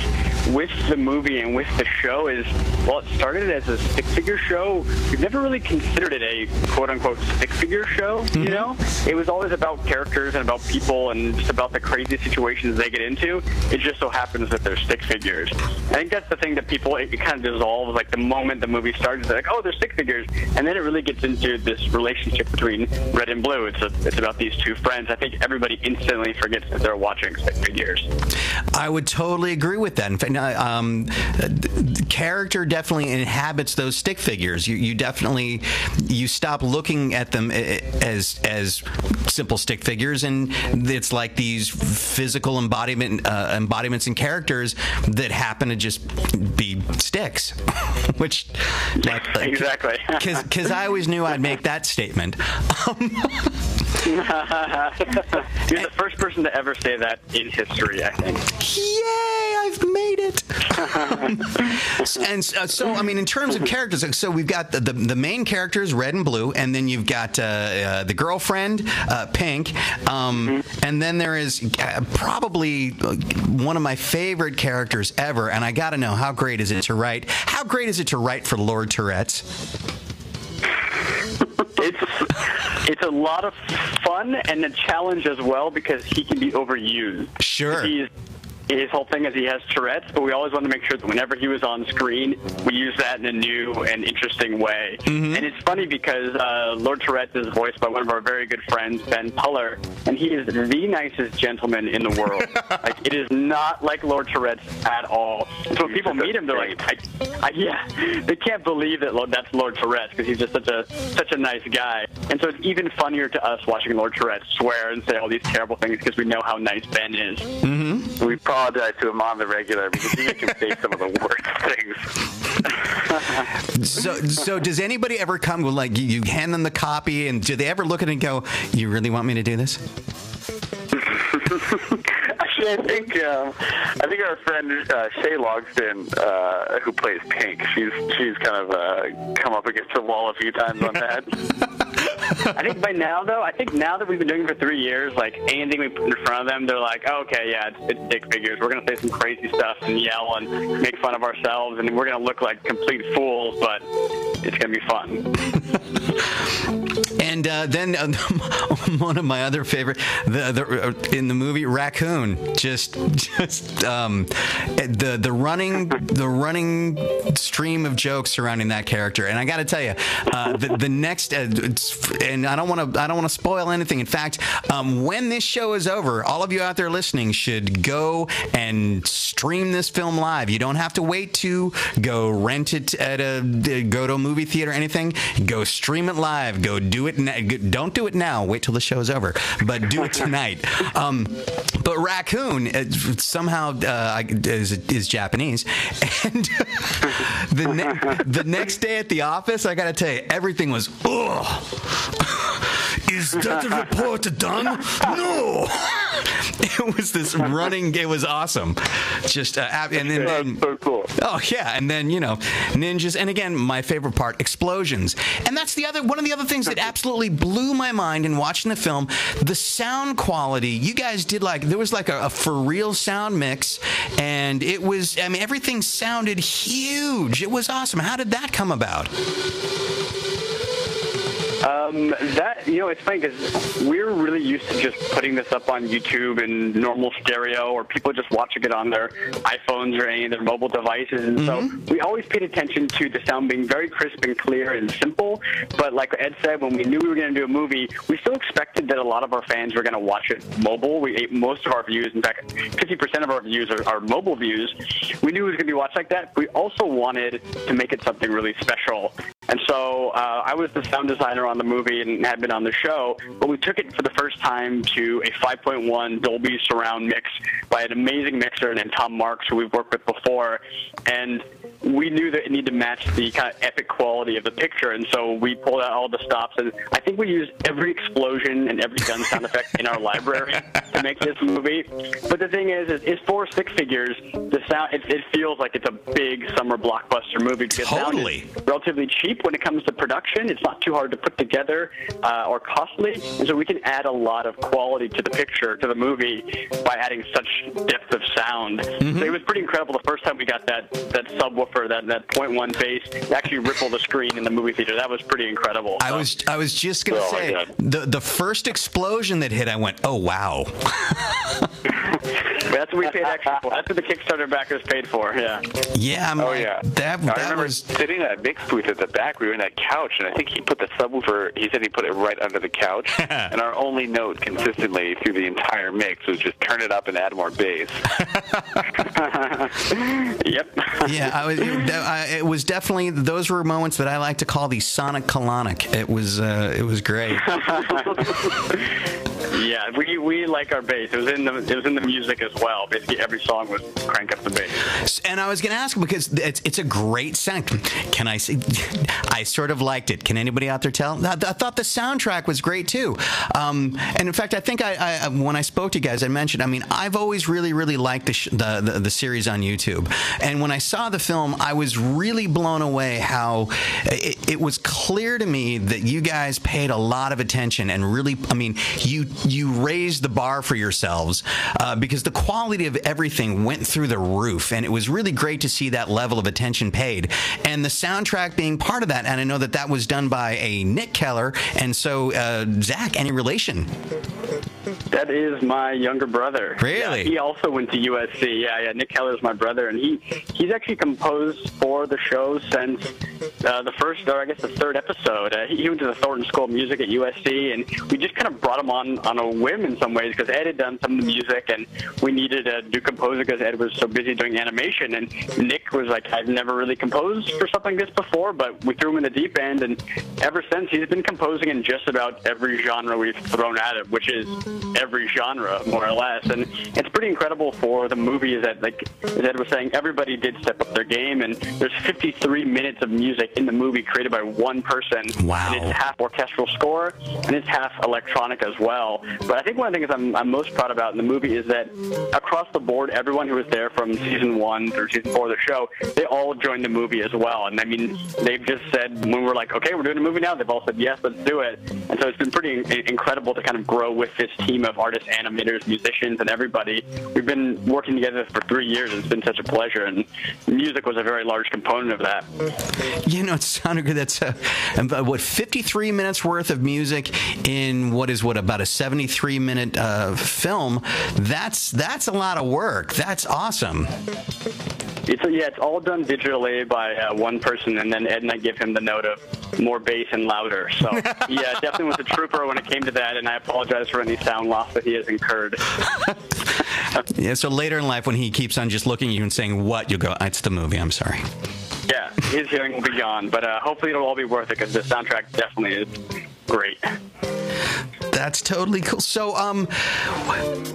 with the movie and with the show is, well, it started as a stick-figure show. We've never really considered it a quote-unquote stick-figure show, you know? It was always about characters and about people and just about the crazy situations they get into. It just so happens that they're stick figures. I think that's the thing that people, it kind of dissolves, like, the moment the movie starts, they're like, oh, they're stick figures. And then it really gets into this relationship between Red and Blue. It's about these two friends. I think everybody instantly forgets that they're watching stick figures. I would totally agree with that. In fact, character definitely inhabits those stick figures. You definitely stop looking at them as simple stick figures, and it's like these physical embodiments and characters that happen to just be sticks. Which, like exactly, because I always knew I'd make that statement. You're the first person to ever say that in history, I think. Yay, I've made it. And so, I mean, in terms of characters, so we've got the main characters, Red and Blue, and then you've got the girlfriend, Pink, and then there is probably one of my favorite characters ever, and I got to know, how great is it to write? How great is it to write for Lord Tourette's? It's a lot of fun and a challenge as well, because he can be overused. Sure. His whole thing is he has Tourette's, but we always want to make sure that whenever he was on screen, we use that in a new and interesting way. And it's funny because Lord Tourette's is voiced by one of our very good friends, Ben Puller, and he is the nicest gentleman in the world. Like, it is not like Lord Tourette's at all. So when people meet him, they're like, yeah, they can't believe that that's Lord Tourette's, because he's just such a nice guy. And so it's even funnier to us watching Lord Tourette's swear and say all these terrible things, because we know how nice Ben is. We apologize to him on the regular, because he can say some of the worst things. So does anybody ever come with, like, you hand them the copy, and do they ever look at it and go, you really want me to do this? Actually, I think our friend Shay Logston, who plays Pink, she's kind of come up against the wall a few times on that. I think now that we've been doing it for 3 years, like, anything we put in front of them, they're like, oh, okay, yeah, it's stick figures. We're going to say some crazy stuff and yell and make fun of ourselves, and we're going to look like complete fools, but it's going to be fun. And then one of my other favorite, in the movie, Raccoon, the running stream of jokes surrounding that character. And I got to tell you, the next, and I don't want to spoil anything. In fact, when this show is over, all of you out there listening should go and stream this film live. You don't have to wait to go rent it go to a movie theater or anything. Go stream it live. Go do it. Don't do it now. Wait till the show's over. But do it tonight. But Raccoon somehow is Japanese, and the next day at the office, I got to tell you, everything was Is that report done? No. It was this running. It was awesome. Just and then That's so cool. oh yeah, and then ninjas, and again my favorite part, explosions. And that's one of the other things that absolutely blew my mind in watching the film. The sound quality. You guys did there was a for real sound mix, and it was. I mean, everything sounded huge. It was awesome. How did that come about? It's funny because we're really used to just putting this up on YouTube in normal stereo, or people just watching it on their iPhones or any of their mobile devices. And so we always paid attention to the sound being very crisp and clear and simple. But like Ed said, when we knew we were going to do a movie, we still expected that a lot of our fans were going to watch it mobile. Most of our views, in fact, 50% of our views are mobile views. We knew it was going to be watched like that. We also wanted to make it something really special. And so I was the sound designer on the movie and had been on the show, but we took it for the first time to a 5.1 Dolby surround mix by an amazing mixer named Tom Marks, who we've worked with before. And we knew that it needed to match the kind of epic quality of the picture, and so we pulled out all the stops, and I think we used every explosion and every gun sound effect in our library to make this movie. But the thing is for six figures, the sound, it feels like it's a big summer blockbuster movie, because sound is relatively cheap when it comes to production. It's not too hard to put together or costly, and so we can add a lot of quality to the picture, to the movie, by adding such depth of sound. So it was pretty incredible the first time we got that subwoofer, that 0.1 bass, actually ripple the screen in the movie theater. That was pretty incredible. I was just gonna say the first explosion that hit, I went, oh wow. That's what we paid extra for. That's what the Kickstarter backers paid for. Yeah. Yeah. That I remember was sitting at a mix booth at the back. We were in that couch, and I think he put the subwoofer. He said he put it right under the couch, and our only note consistently through the entire mix was just turn it up and add more bass. Yep. Yeah, it was definitely, those were moments that I like to call the sonic colonic. It was great. Yeah, we like our bass. It was in the music as well. Basically, every song was crank up the bass. And I was going to ask, because it's a great sound. Can I say I sort of liked it? Can anybody out there tell? I thought the soundtrack was great too. And in fact, I think I when I spoke to you guys, I mentioned, I mean, I've always really liked the series on YouTube. And when I saw the film, I was really blown away how it was clear to me that you guys paid a lot of attention and really, I mean, you raised the bar for yourselves because the quality of everything went through the roof, and it was really great to see that level of attention paid, and the soundtrack being part of that. And I know that was done by a Nick Keller, and so Zach, any relation? That is my younger brother. Really? Yeah, he also went to USC. Yeah. Nick Keller is my brother, and he's actually composed for the show since the first, or I guess the third episode. He went to the Thornton School of Music at USC, and we just kind of brought him on a whim in some ways, because Ed had done some of the music, and we needed a new composer because Ed was so busy doing animation. And Nick was like, I've never really composed for something like this before, but we threw him in the deep end, and ever since he's been composing in just about every genre we've thrown at him, which is every genre, more or less. And it's pretty incredible for the movie is that, like as Ed was saying, everybody did step up their game, and there's 53 minutes of music in the movie created by one person. Wow. And it's half orchestral score, and it's half electronic as well. But I think one of the things I'm most proud about in the movie is that across the board, everyone who was there from season 1 through season 4 of the show, they all joined the movie as well. And I mean, they've just said, when we're like, okay, we're doing a movie now, they've all said, yes, let's do it. And so it's been pretty incredible to kind of grow with this team of artists, animators, musicians, and everybody. We've been working together for 3 years. It's been such a pleasure, and music was a very large component of that. You know, it sounded good. That's 53 minutes worth of music in what about a 73-minute film. That's a lot of work. That's awesome. It's all done digitally by one person, and then Ed and I give him the note of more bass and louder. So, yeah, definitely was a trooper when it came to that, and I apologize for any sound loss that he has incurred. Yeah, so later in life, when he keeps on just looking at you and saying, what, you'll go, it's the movie, I'm sorry. Yeah, his hearing will be gone, but hopefully it'll all be worth it, because the soundtrack definitely is great. That's totally cool. So,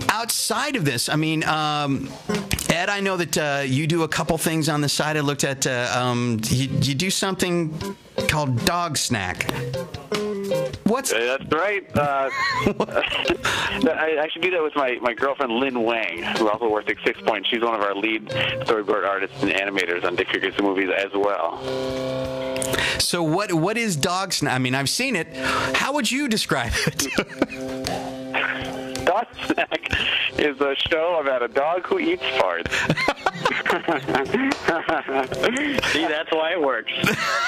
outside of this, I mean, Ed, I know that you do a couple things on the side. I looked at, you do something called Dog Snack. That's right. I actually do that with my girlfriend Lynn Wang, who also works at 6 Point. She's one of our lead storyboard artists and animators on Dick Figures the Movies as well. So what is Dog Snack? I mean, I've seen it. How would you describe it? Dog Snack is a show about a dog who eats farts. See, that's why it works.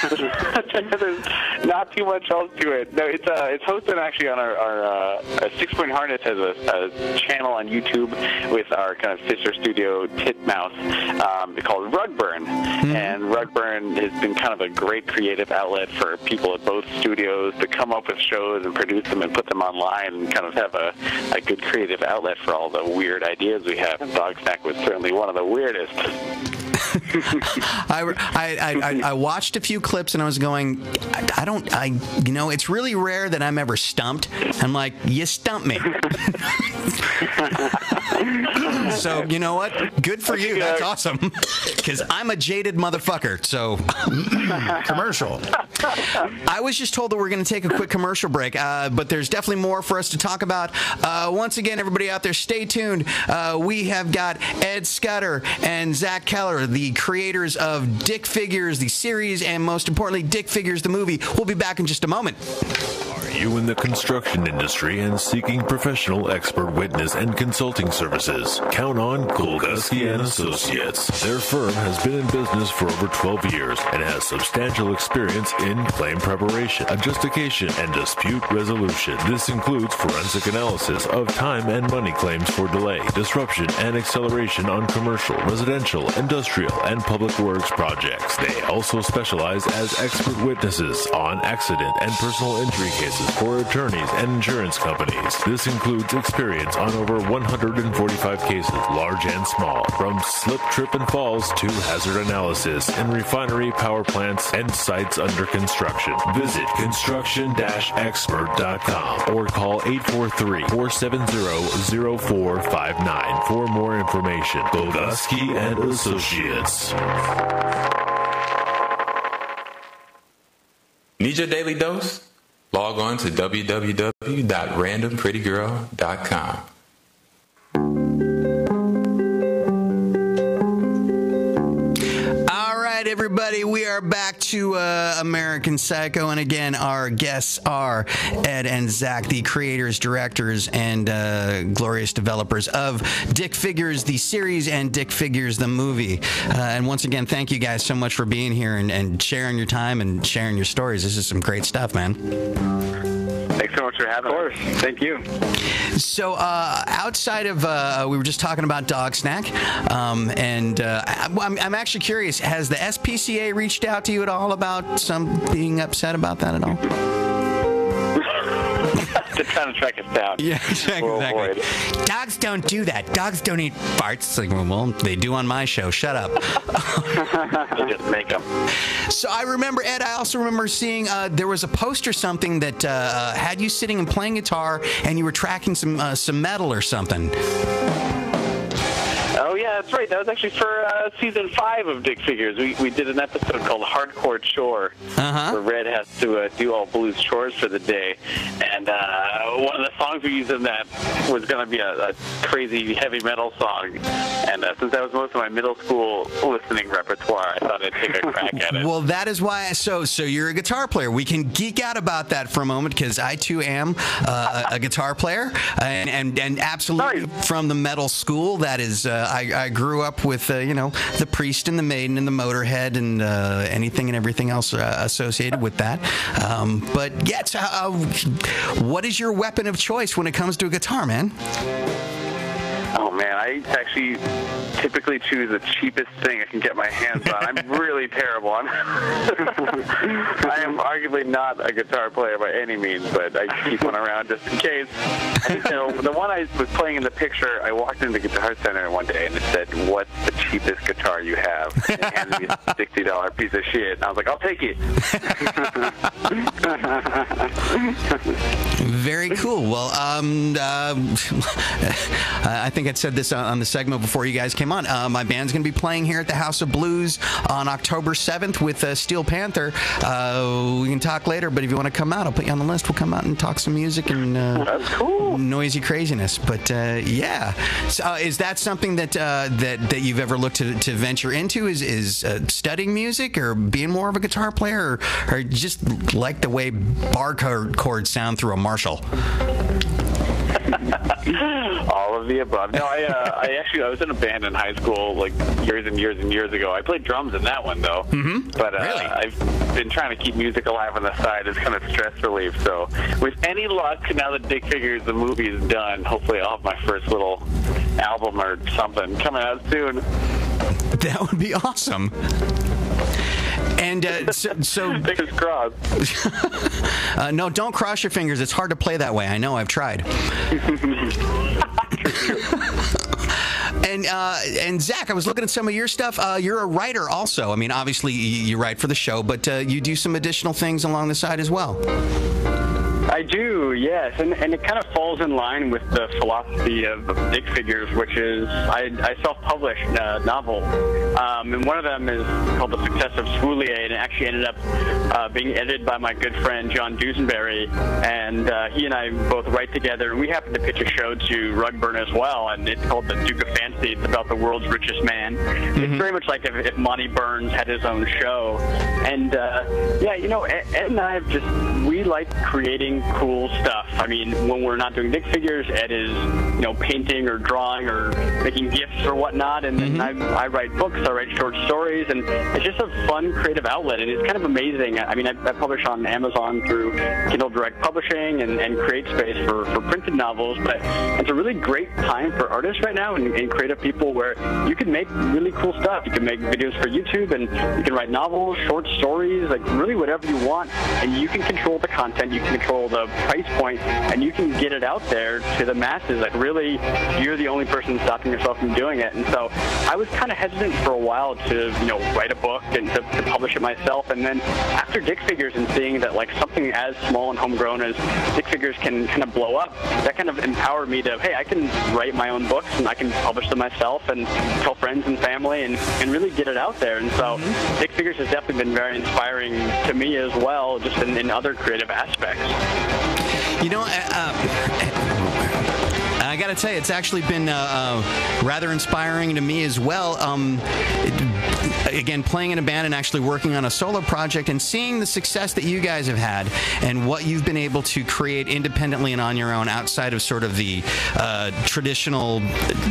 There's not too much else to it. No, it's hosted actually on our 6 Point Harness has a channel on YouTube with our kind of sister studio Titmouse called Rugburn. And Rugburn has been kind of a great creative outlet for people at both studios to come up with shows and produce them and put them online and kind of have a good creative outlet for all the weird ideas we have. And Dog Snack was certainly one of the weirdest. I watched a few clips and I was going, it's really rare that I'm ever stumped. I'm like, you stumped me. So, you know what? Good for you. That's awesome. Because I'm a jaded motherfucker. So, commercial. I was just told that we're going to take a quick commercial break, but there's definitely more for us to talk about. Once again, everybody out there, stay tuned. We have got Ed Scudder and Zach Keller, the creators of Dick Figures, the series, and most importantly, Dick Figures, the movie. We'll be back in just a moment. Are you in the construction industry and seeking professional expert witness and consulting services? Count on Kulgusky & Associates. Their firm has been in business for over 12 years and has substantial experience in claim preparation, adjudication, and dispute resolution. This includes forensic analysis of time and money claims for delay, disruption, and acceleration on commercial, residential, industrial, and public works projects. They also specialize as expert witnesses on accident and personal injury cases for attorneys and insurance companies. This includes experience on over 145 cases, large and small, from slip, trip, and falls to hazard analysis in refinery, power plants, and sites under construction. Visit construction-expert.com or call 843-470-0459 for more information. Kulgusky & Associates. Need your daily dose? Log on to www.randomprettygirl.com. Everybody, we are back to American Psycho, and again, our guests are Ed and Zach, the creators, directors, and glorious developers of Dick Figures, the series, and Dick Figures, the movie. And once again, thank you guys so much for being here and sharing your time and sharing your stories. This is some great stuff, man. Thanks so much for having us. Of course. Thank you. So outside of, we were just talking about Dog Snack, and I'm actually curious, has the SPCA reached out to you at all about being upset about that at all? They're trying to track us down. Yeah, exactly. Dogs don't do that. Dogs don't eat farts. It's like, well, they do on my show. Shut up. They just make them. So I remember, Ed, I also remember seeing there was a post or something that had you sitting and playing guitar, and you were tracking some metal or something. Oh, yeah, that's right. That was actually for season 5 of Dick Figures. We did an episode called Hardcore Chore, where Red has to do all Blue's chores for the day. And one of the songs we used in that was going to be a crazy heavy metal song. And since that was most of my middle school listening repertoire, I thought I'd take a crack at it. Well, that is why. So you're a guitar player. We can geek out about that for a moment, because I, too, am a guitar player. And absolutely from the metal school. That is... I grew up with, the Priest and the Maiden and the Motorhead and anything and everything else associated with that. But, yeah, what is your weapon of choice when it comes to a guitar, man? Oh, man, I actually typically choose the cheapest thing I can get my hands on. I'm really terrible. I am arguably not a guitar player by any means, but I keep one around just in case. And, the one I was playing in the picture, I walked into the Guitar Center one day and it said, "What's the cheapest guitar you have?" And it handed me a $60 piece of shit. And I was like, "I'll take it." Very cool. Well, I think I said this on the segment before you guys came on. My band's going to be playing here at the House of Blues on October 7th with Steel Panther. We can talk later, but if you want to come out, I'll put you on the list. We'll come out and talk some music and That's cool. Noisy craziness. But yeah, so, is that something that that you've ever looked to venture into? Is studying music or being more of a guitar player, or just like the way bar chords sound through a Marshall? All of the above. No, I was in a band in high school like years and years and years ago. I played drums in that one though. Mm-hmm. But really? I've been trying to keep music alive on the side as kind of stress relief. So with any luck, now that Dick Figures the movie is done, hopefully I'll have my first little album or something coming out soon. That would be awesome. And so fingers crossed. No, don't cross your fingers. It's hard to play that way. I know. I've tried. And Zach, I was looking at some of your stuff. You're a writer also. I mean, obviously you write for the show, but you do some additional things along the side as well. I do, yes, and it kind of falls in line with the philosophy of Dick Figures, which is I self-published a novel, and one of them is called The Success of Swoulier, and it actually ended up being edited by my good friend John Dusenberry, and he and I both write together, and we happened to pitch a show to Rugburn as well, and it's called The Duke of Fancy. It's about the world's richest man. Mm-hmm. It's very much like if Monty Burns had his own show, and yeah, you know, Ed and I we like creating cool stuff. I mean, when we're not doing Dick Figures, Ed is, you know, painting or drawing or making gifts or whatnot, and then I write books, I write short stories, and it's just a fun creative outlet, and it's kind of amazing. I mean, I publish on Amazon through Kindle Direct Publishing and CreateSpace for printed novels, but it's a really great time for artists right now and creative people where you can make really cool stuff. You can make videos for YouTube, and you can write novels, short stories, like really whatever you want, and you can control the content, you can control the price point, and you can get it out there to the masses. Like really, you're the only person stopping yourself from doing it. And so I was kind of hesitant for a while to, you know, write a book and to publish it myself. And then after Dick Figures and seeing that like something as small and homegrown as Dick Figures can kind of blow up, that kind of empowered me to, hey, I can write my own books and I can publish them myself and tell friends and family and really get it out there. And so Dick Figures has definitely been very inspiring to me as well, just in other creative aspects. You know, I got to tell you, it's actually been rather inspiring to me as well. Again, playing in a band and actually working on a solo project and seeing the success that you guys have had and what you've been able to create independently and on your own outside of sort of the traditional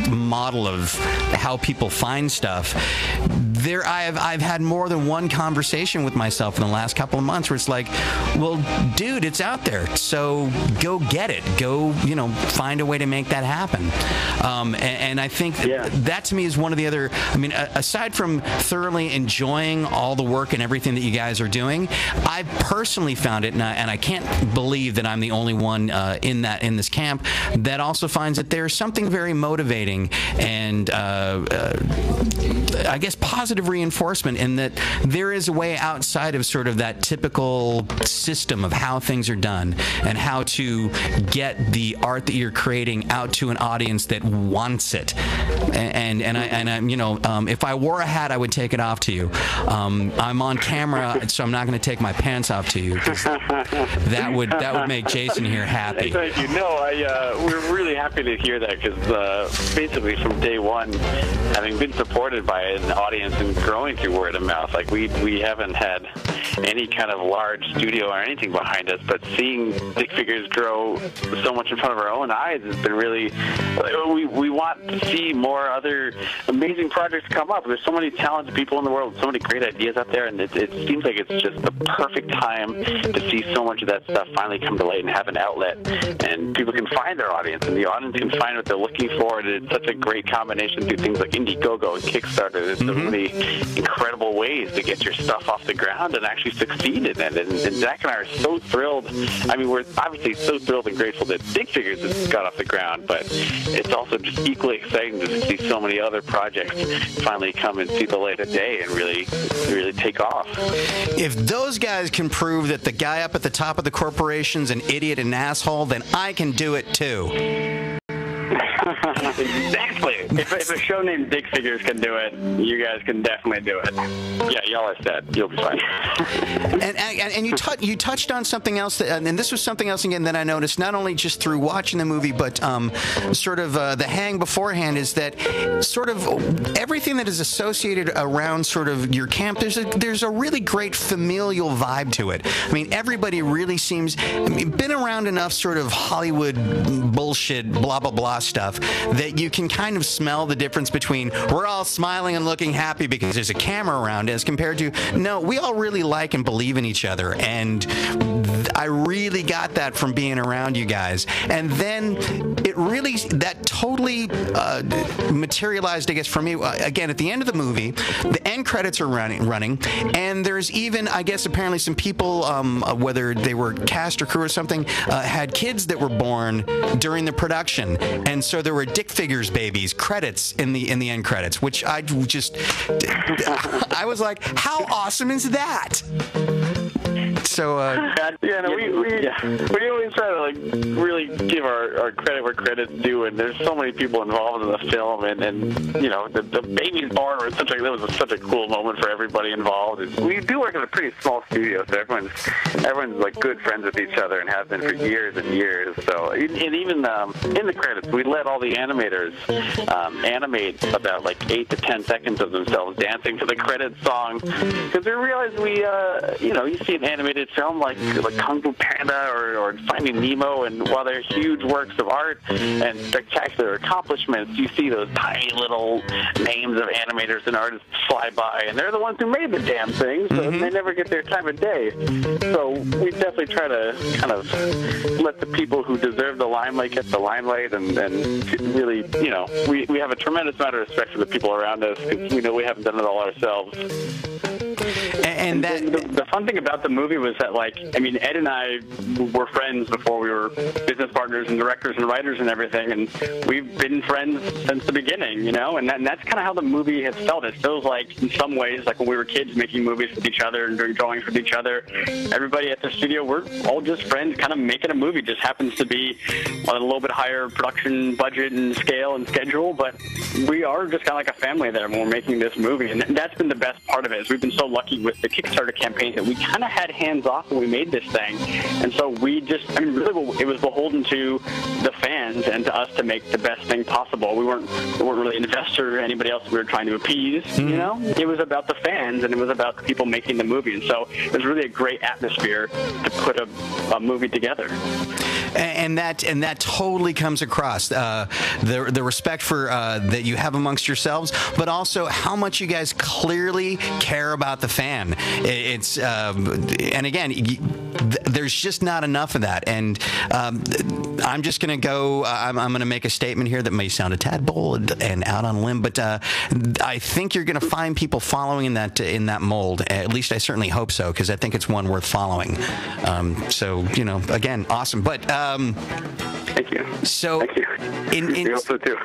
model of how people find stuff. I've had more than one conversation with myself in the last couple of months where it's like, well, dude, it's out there, so go get it. Go, you know, find a way to make that happen. And I think that to me is one of the other, I mean, aside from thoroughly enjoying all the work and everything that you guys are doing, I've personally found it, and I can't believe that I'm the only one in this camp that also finds that there's something very motivating and I guess positive reinforcement in that there is a way outside of sort of that typical system of how things are done and how to get the art that you're creating out to an audience that wants it. And I'm, you know, if I wore a hat, I would take it off to you. I'm on camera, so I'm not going to take my pants off to you, 'cause that would make Jason here happy. Thank you. No, we're really happy to hear that, because basically from day one, having been supported by an audience and growing through word of mouth, like we haven't had any kind of large studio or anything behind us, but seeing Dick Figures grow so much in front of our own eyes has been really, we want to see more other amazing projects come up. There's so many talented people in the world, so many great ideas out there, and it seems like it's just the perfect time to see so much of that stuff finally come to light and have an outlet, and people can find their audience, and the audience can find what they're looking for, and it's such a great combination through things like Indiegogo and Kickstarter. There's so many incredible ways to get your stuff off the ground and actually succeed in it, and Zach and I are so thrilled. I mean, we're obviously so thrilled and grateful that Dick Figures has got off the ground, but it's also just equally exciting to see so many other projects finally come and see the light of day and really take off. If those guys can prove that the guy up at the top of the corporation's an idiot and an asshole, then I can do it too. Exactly. If a show named Dick Figures can do it, you guys can definitely do it. Yeah, y'all are set. You'll be fine. And you touched on something else, and this was something else again that I noticed not only just through watching the movie, but sort of the hang beforehand, is that sort of everything that is associated around sort of your camp. There's a really great familial vibe to it. I mean, everybody really seems been around enough sort of Hollywood bullshit, blah blah blah stuff that you can kind of smell the difference between we're all smiling and looking happy because there's a camera around, as compared to no, we all really like and believe in each other. And I really got that from being around you guys. And then it really, that totally materialized, I guess, for me. Again, at the end of the movie, the end credits are running, and there's even, I guess, apparently some people, whether they were cast or crew or something, had kids that were born during the production, and so there were Dick Figures babies credits in the end credits, which I was like, how awesome is that? So we always try to like really give our credit where credit's due, and there's so many people involved in the film, and you know the baby's born was such a cool moment for everybody involved. We do work in a pretty small studio, so everyone's like good friends with each other and have been for years and years. So and even in the credits, we let all the animators animate about like 8 to 10 seconds of themselves dancing to the credits song, because we realized you see an animated film like Kung Fu Panda or Finding Nemo, and while they're huge works of art and spectacular accomplishments, you see those tiny little names of animators and artists fly by, and they're the ones who made the damn thing, so they never get their time of day. So we definitely try to kind of let the people who deserve the limelight get the limelight, and really, we have a tremendous amount of respect for the people around us, because we know we haven't done it all ourselves. And the fun thing about the movie was that, Ed and I were friends before we were business partners and directors and writers and everything, and we've been friends since the beginning, and that's kind of how the movie has felt. It feels like, in some ways, like when we were kids making movies with each other and doing drawings with each other, everybody at the studio, we're all just friends kind of making a movie. Just happens to be on a little bit higher production budget and scale and schedule, but we are just kind of like a family there when we're making this movie, and that's been the best part of it. Is we've been so lucky with the Kickstarter campaign that we kind of had hands off when we made this thing, and so we just, really, it was beholden to the fans and to us to make the best thing possible. We weren't really an investor or anybody else we were trying to appease. It was about the fans, and it was about the people making the movie, and so it was really a great atmosphere to put a movie together. And that totally comes across, the respect for that you have amongst yourselves, but also how much you guys clearly care about the fan. It's and again, there's just not enough of that. And I'm just going to go. I'm going to make a statement here that may sound a tad bold and out on a limb, but I think you're going to find people following in that mold. At least I certainly hope so, because I think it's one worth following. So again, awesome. But thank you. So, thank you. We hope so too.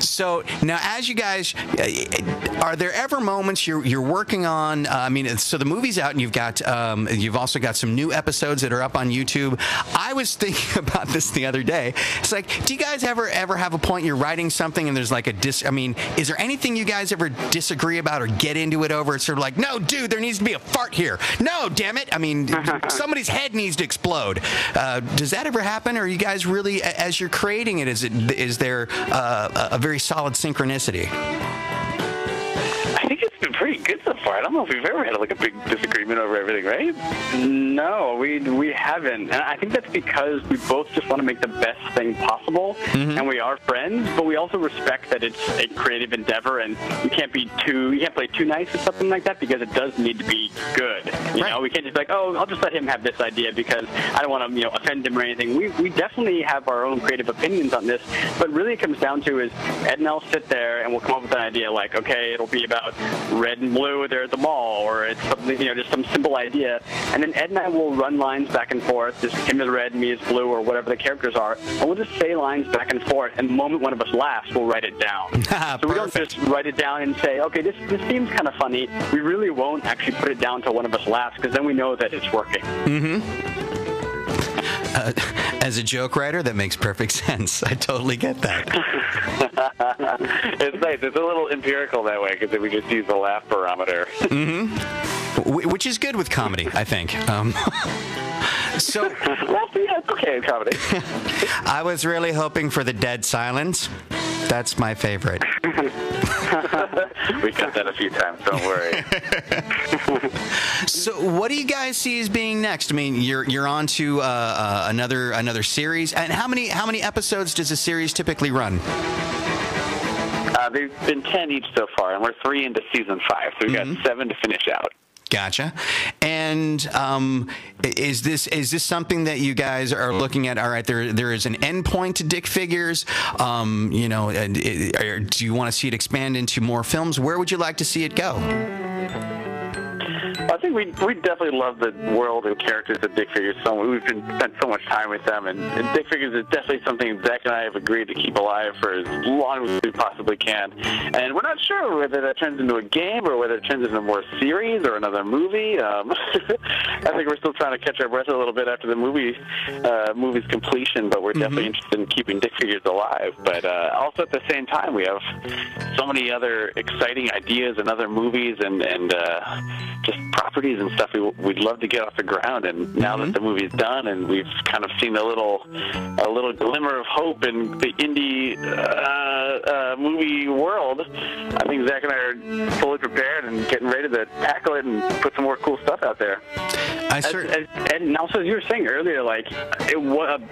So now, as you guys, are there ever moments you're working on? So the movie's out, and you've also got some new episodes that are up on YouTube. I was thinking about this the other day. It's like, do you guys ever have a point you're writing something and there's like is there anything you guys ever disagree about or get into it over? It's sort of like, no, dude, there needs to be a fart here. No, damn it. Somebody's head needs to explode. Does that ever happen? Or are you guys really, as you're creating it, is there a very solid synchronicity? I think it's been pretty good so far. I don't know if we've ever had like a big disagreement over everything, right? No, we haven't. And I think that's because we both just want to make the best thing possible, and we are friends, but we also respect that it's a creative endeavor, and you can't play too nice or something like that, because it does need to be good. You know, we can't just be like, oh, I'll just let him have this idea because I don't want to, offend him or anything. We definitely have our own creative opinions on this, but really it comes down to is Ed and I'll sit there and we'll come up with an idea like, okay, it'll be about red and blue there at the mall, or it's something, just some simple idea, and then Ed and I will run lines back and forth, just him is red, me is blue, or whatever the characters are, and we'll just say lines back and forth, and the moment one of us laughs, we'll write it down. So we don't just write it down and say, okay, this seems kind of funny. We really won't actually put it down until one of us laughs, because then we know that it's working. as a joke writer, that makes perfect sense. I totally get that. It's nice. It's a little empirical that way because we just use the laugh barometer. Which is good with comedy, I think. So, well, yeah, it's okay in comedy. I was really hoping for the dead silence. That's my favorite. We got that a few times. Don't worry. So, what do you guys see as being next? I mean, you're on to another series, and how many episodes does a series typically run? They've been 10 each so far, and we're 3 into season 5, so we've got 7 to finish out. Gotcha. And is this something that you guys are looking at? All right, there is an endpoint to Dick Figures. Do you want to see it expand into more films? Where would you like to see it go? I think we definitely love the world and characters of Dick Figures. We've spent so much time with them, and Dick Figures is definitely something Zach and I have agreed to keep alive for as long as we possibly can. And we're not sure whether that turns into a game or whether it turns into more series or another movie. I think we're still trying to catch our breath a little bit after the movie's completion, but we're definitely interested in keeping Dick Figures alive. But also at the same time, we have so many other exciting ideas and other movies and just properties and stuff we'd love to get off the ground. And now that the movie's done and we've kind of seen a little glimmer of hope in the indie movie world, I think Zach and I are fully prepared and getting ready to tackle it and put some more cool stuff out there. And also, as you were saying earlier,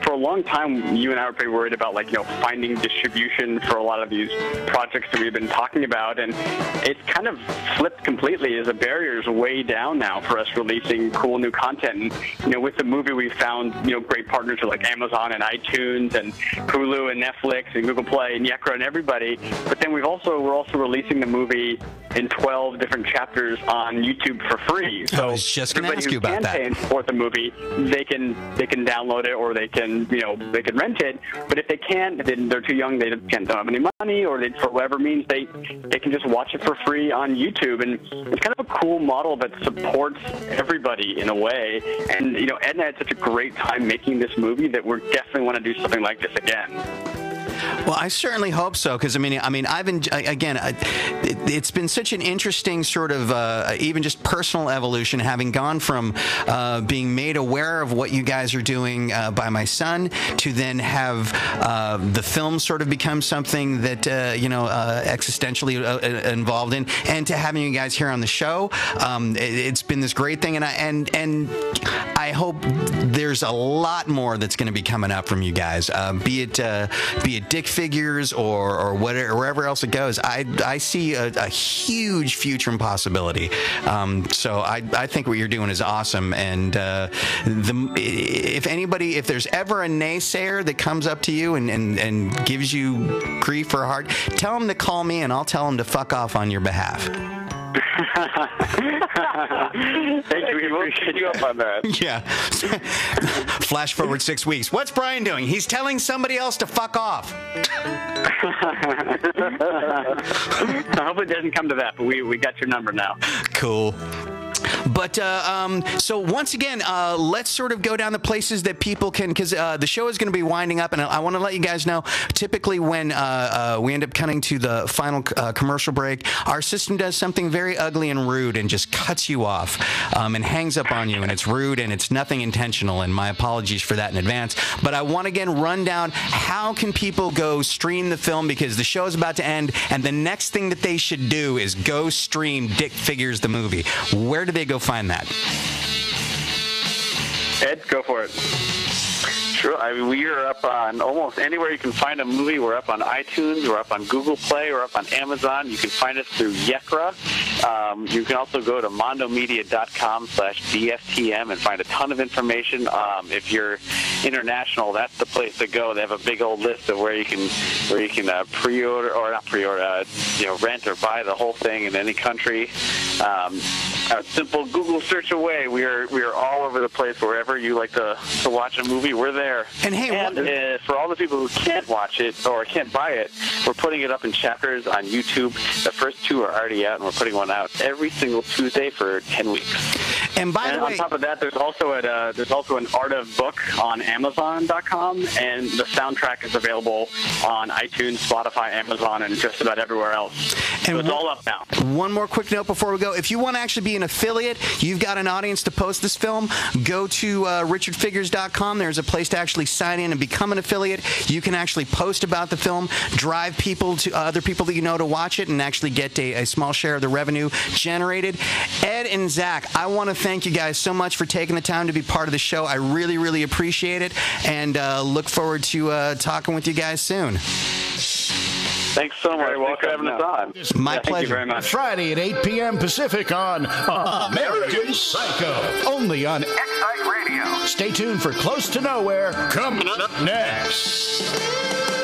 for a long time, you and I were pretty worried about finding distribution for a lot of these projects that we've been talking about, and it's kind of flipped completely as the barriers way down now for us releasing cool new content. And with the movie, we found great partners like Amazon and iTunes and Hulu and Netflix and Google Play and Yekra and everybody. But then we're also releasing the movie in 12 different chapters on YouTube for free. So I was just going to ask you about that. Pay and support the movie, they can download it or they can rent it. But if they can't, then they're too young, they don't have any money, or for whatever means they can just watch it for free on YouTube. And it's kind of a cool model that supports everybody in a way. And Ed and I had such a great time making this movie that we're definitely want to do something like this again. Well, I certainly hope so, because it's been such an interesting sort of even just personal evolution, having gone from being made aware of what you guys are doing by my son to then have the film sort of become something that existentially involved in, and to having you guys here on the show. It's been this great thing, and I hope there's a lot more that's going to be coming up from you guys, be it Dick Figures or wherever else it goes. I see a huge future and possibility. So I think what you're doing is awesome. And if there's ever a naysayer that comes up to you and gives you grief or heart, tell them to call me and I'll tell them to fuck off on your behalf. Thank you. We'll pick you up on that. Yeah. Flash forward 6 weeks. What's Brian doing? He's telling somebody else to fuck off. I hope it doesn't come to that, but we got your number now. Cool. But so once again, let's sort of go down the places that people can, because the show is going to be winding up, and I want to let you guys know, typically when we end up cutting to the final commercial break, our system does something very ugly and rude and just cuts you off and hangs up on you, and it's rude and it's nothing intentional, and my apologies for that in advance. But I want to again run down how can people go stream the film, because the show is about to end, and the next thing that they should do is go stream Dick Figures the movie. Where do they go find that? Ed, go for it. Sure. I mean, we are up on almost anywhere you can find a movie. We're up on iTunes. We're up on Google Play. We're up on Amazon. You can find us through Yekra. You can also go to mondomedia.com/DFTM and find a ton of information. If you're international, that's the place to go. They have a big old list of where you can pre-order, or not pre-order, rent or buy the whole thing in any country. A simple Google search away. We are all over the place. Wherever you like to watch a movie, we're there. And hey, for all the people who can't watch it or can't buy it, we're putting it up in chapters on YouTube. The first 2 are already out, and we're putting one out every single Tuesday for 10 weeks. And by the way, on top of that, there's also an Art of Book on Amazon.com, and the soundtrack is available on iTunes, Spotify, Amazon, and just about everywhere else. So it's all up now. One more quick note before we go. If you want to actually be an affiliate, you've got an audience to post this film, go to richardfigures.com. There's a place to actually sign in and become an affiliate. You can actually post about the film, drive people to other people that you know to watch it, and actually get a small share of the revenue generated. Ed and Zach, I want to thank you guys so much for taking the time to be part of the show. I really, really appreciate it, and look forward to talking with you guys soon. Thanks so much. Thanks for having us on. My pleasure. Thank you very much. Friday at 8 p.m. Pacific on American Psycho, only on Excite Radio. Stay tuned for Close to Nowhere, coming up next.